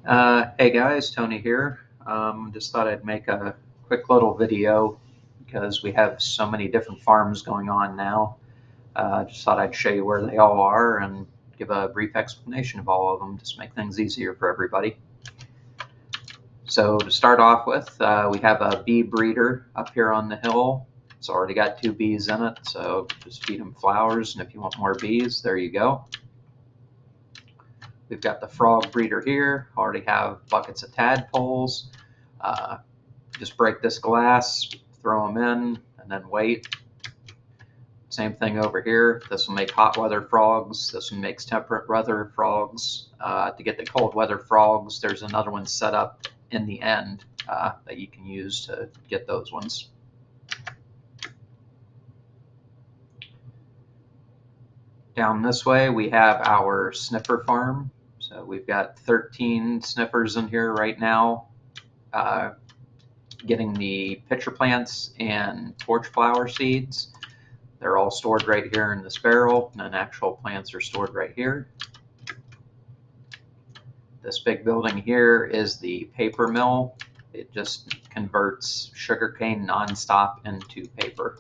Hey guys, Tony here. Just thought I'd make a quick little video because we have so many different farms going on now. Just thought I'd show you where they all are and give a brief explanation of all of them, just make things easier for everybody. So to start off with, we have a bee breeder up here on the hill. It's already got 2 bees in it, so just feed them flowers, and if you want more bees, there you go. We've got the frog breeder here. Already have buckets of tadpoles. Just break this glass, throw them in, and then wait. Same thing over here. This will make hot weather frogs. This one makes temperate weather frogs. To get the cold weather frogs, there's another one set up in the end that you can use to get those ones. Down this way, we have our sniffer farm. So we've got 13 sniffers in here right now, getting the pitcher plants and torch flower seeds. They're all stored right here in this barrel, and then actual plants are stored right here. This big building here is the paper mill. It just converts sugarcane nonstop into paper.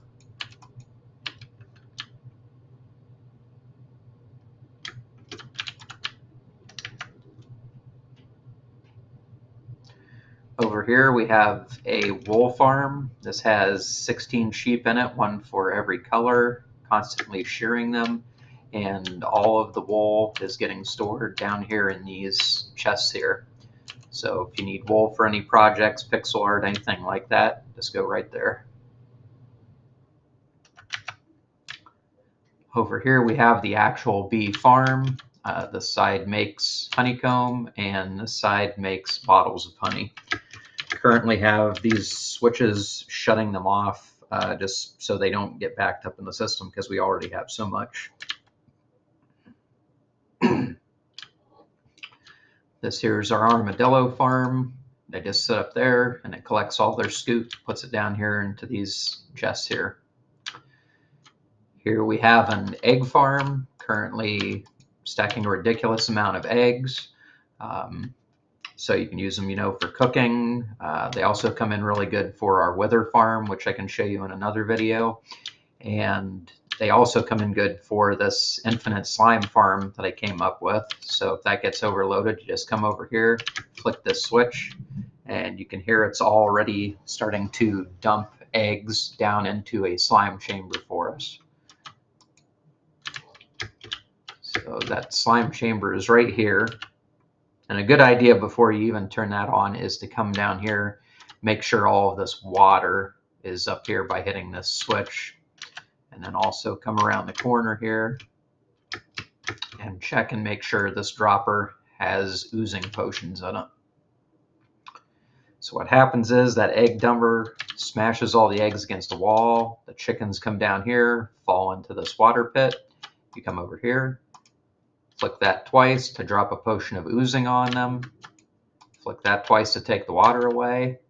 Over here we have a wool farm. This has 16 sheep in it, one for every color, constantly shearing them, and all of the wool is getting stored down here in these chests here. So if you need wool for any projects, pixel art, anything like that, just go right there. Over here we have the actual bee farm. This side makes honeycomb, and this side makes bottles of honey. Currently have these switches shutting them off just so they don't get backed up in the system because we already have so much. This here is our armadillo farm. They just sit up there and it collects all their scoop, puts it down here into these chests here. Here we have an egg farm, currently stacking a ridiculous amount of eggs. So you can use them, for cooking. They also come in really good for our wither farm, which I can show you in another video. And they also come in good for this infinite slime farm that I came up with. So if that gets overloaded, you just come over here, click this switch, and you can hear it's already starting to dump eggs down into a slime chamber for us. So that slime chamber is right here. And a good idea before you even turn that on is to come down here, make sure all of this water is up here by hitting this switch. And then also come around the corner here and check and make sure this dropper has oozing potions in it. So what happens is that egg dumper smashes all the eggs against the wall. The chickens come down here, fall into this water pit. You come over here, flick that twice to drop a potion of oozing on them. Flick that twice to take the water away.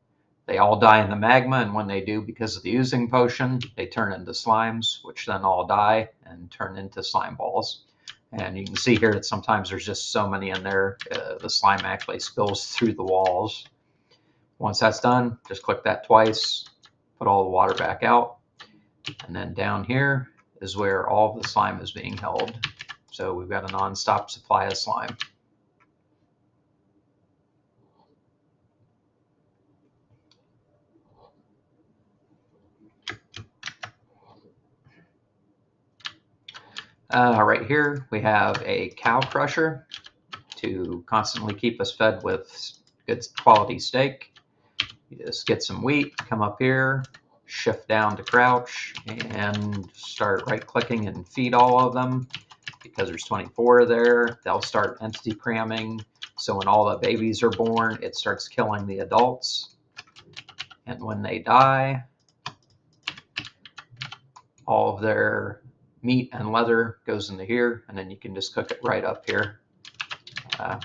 They all die in the magma, and when they do, because of the oozing potion, they turn into slimes, which then all die and turn into slime balls. And you can see here that sometimes there's just so many in there, the slime actually spills through the walls. Once that's done, just click that twice, put all the water back out. And then down here is where all of the slime is being held. So we've got a non-stop supply of slime. Right here we have a cow crusher to constantly keep us fed with good quality steak. You just get some wheat, come up here, shift down to crouch, and start right-clicking and feed all of them. Because there's 24 there, they'll start entity cramming. So when all the babies are born, it starts killing the adults. And when they die, all of their meat and leather goes into here, and then you can just cook it right up here.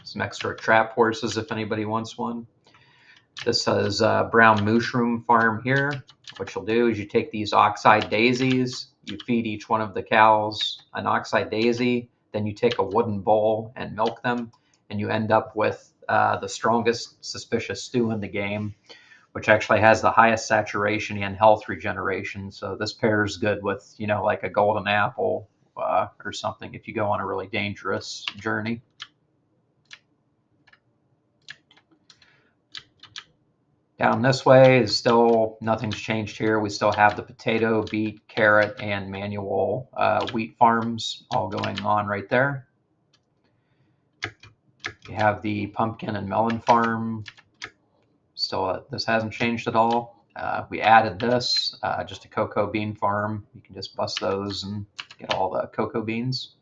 Some extra trap horses if anybody wants one. This is a brown mushroom farm here. What you'll do is you take these oxeye daisies, you feed each one of the cows an oxeye daisy, then you take a wooden bowl and milk them, and you end up with the strongest suspicious stew in the game, which actually has the highest saturation and health regeneration. So this pairs good with, like a golden apple or something if you go on a really dangerous journey. Down this way is still, nothing's changed here. We still have the potato, beet, carrot, and manual wheat farms all going on right there. You have the pumpkin and melon farm. Still, this hasn't changed at all. We added this, just a cocoa bean farm. You can just bust those and get all the cocoa beans.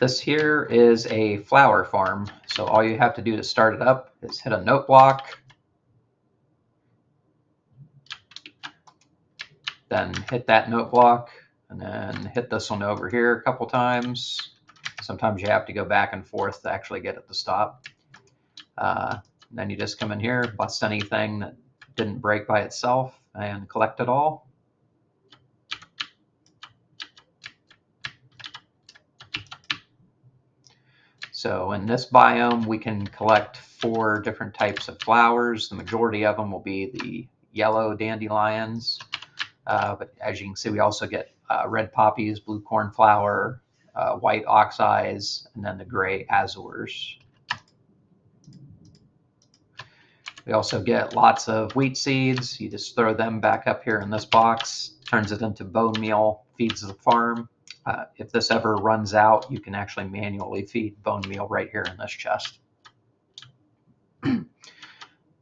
This here is a flower farm. So all you have to do to start it up is hit a note block, then hit that note block, and then hit this one over here a couple times. Sometimes you have to go back and forth to actually get it to stop. Then you just come in here, bust anything that didn't break by itself, and collect it all. So in this biome, we can collect 4 different types of flowers. The majority of them will be the yellow dandelions. But as you can see, we also get red poppies, blue cornflower, white oxeyes, and then the gray azures. We also get lots of wheat seeds. You just throw them back up here in this box, turns it into bone meal, feeds the farm. If this ever runs out, you can actually manually feed bone meal right here in this chest.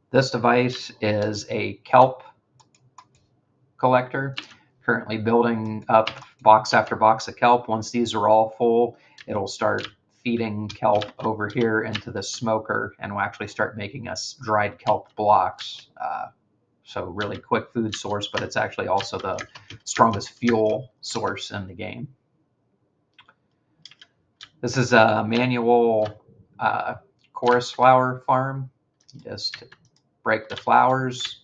This device is a kelp collector. Currently building up box after box of kelp. Once these are all full, it'll start feeding kelp over here into the smoker, and we'll actually start making us dried kelp blocks. So really quick food source, but it's actually also the strongest fuel source in the game. This is a manual chorus flower farm. You just break the flowers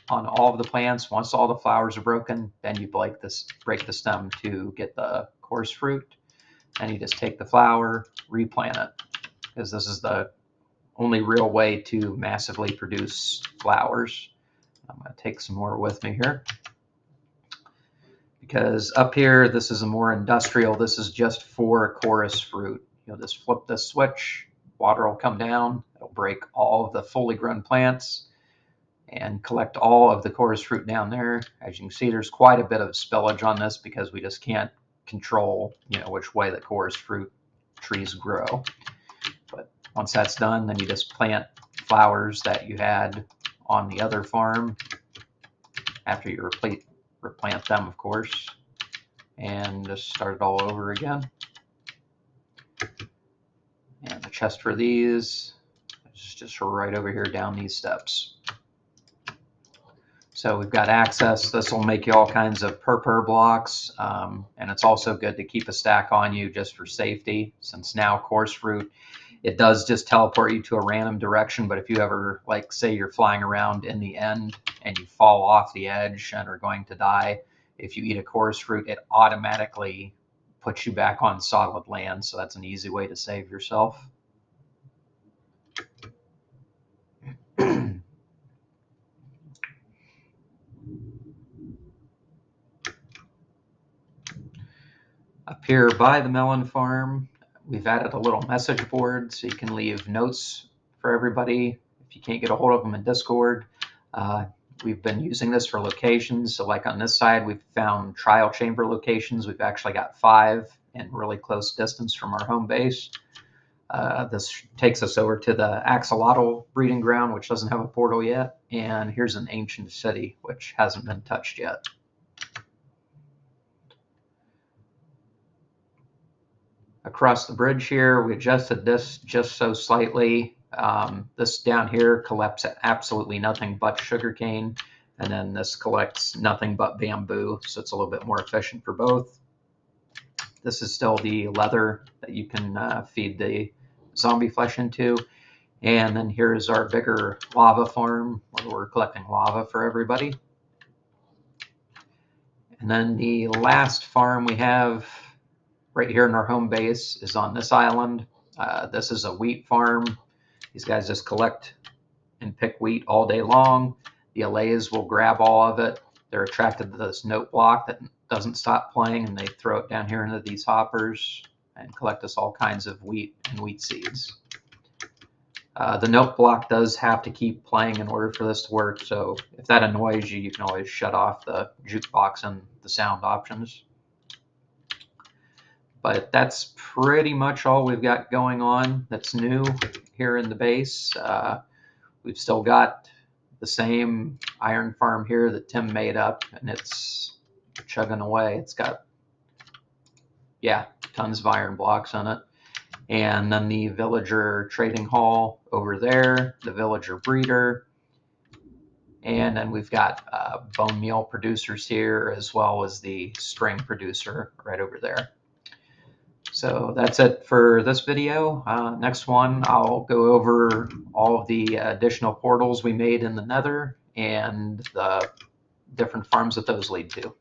on all of the plants. Once all the flowers are broken, then you break the stem to get the coarse fruit. And you just take the flower, replant it, because this is the only real way to massively produce flowers. I'm going to take some more with me here. Because up here, this is a more industrial. This is just for chorus fruit. You'll just flip this switch, water will come down, it'll break all of the fully grown plants and collect all of the chorus fruit down there. As you can see, there's quite a bit of spillage on this because we just can't control, which way the chorus fruit trees grow. But once that's done, then you just plant flowers that you had on the other farm after you replant them, of course, and just start it all over again. And the chest for these is just right over here down these steps. So we've got access. This will make you all kinds of purpur blocks, and it's also good to keep a stack on you just for safety, since now coarse fruit, it does just teleport you to a random direction. But if you ever, like, say you're flying around in the end and you fall off the edge and are going to die, if you eat a coarse fruit, it automatically puts you back on solid land. So that's an easy way to save yourself. Up here by the melon farm, we've added a little message board so you can leave notes for everybody if you can't get a hold of them in Discord. We've been using this for locations. So like on this side, we've found trial chamber locations. We've actually got 5 in really close distance from our home base. This takes us over to the axolotl breeding ground, which doesn't have a portal yet. And here's an ancient city, which hasn't been touched yet. Across the bridge here, we adjusted this just so slightly. This down here collects absolutely nothing but sugarcane, and then this collects nothing but bamboo, so it's a little bit more efficient for both. This is still the leather that you can feed the zombie flesh into. And then here's our bigger lava farm where we're collecting lava for everybody. And then the last farm we have right here in our home base is on this island. This is a wheat farm. These guys just collect and pick wheat all day long. The allays will grab all of it. They're attracted to this note block that doesn't stop playing, and they throw it down here into these hoppers and collect us all kinds of wheat and wheat seeds. The note block does have to keep playing in order for this to work, so if that annoys you, you can always shut off the jukebox and the sound options. But that's pretty much all we've got going on that's new here in the base. We've still got the same iron farm here that Tim made up, and it's chugging away. It's got, yeah, tons of iron blocks on it. And then the villager trading hall over there, the villager breeder. And then we've got bone meal producers here, as well as the string producer right over there. So that's it for this video. Next one, I'll go over all of the additional portals we made in the Nether and the different farms that those lead to.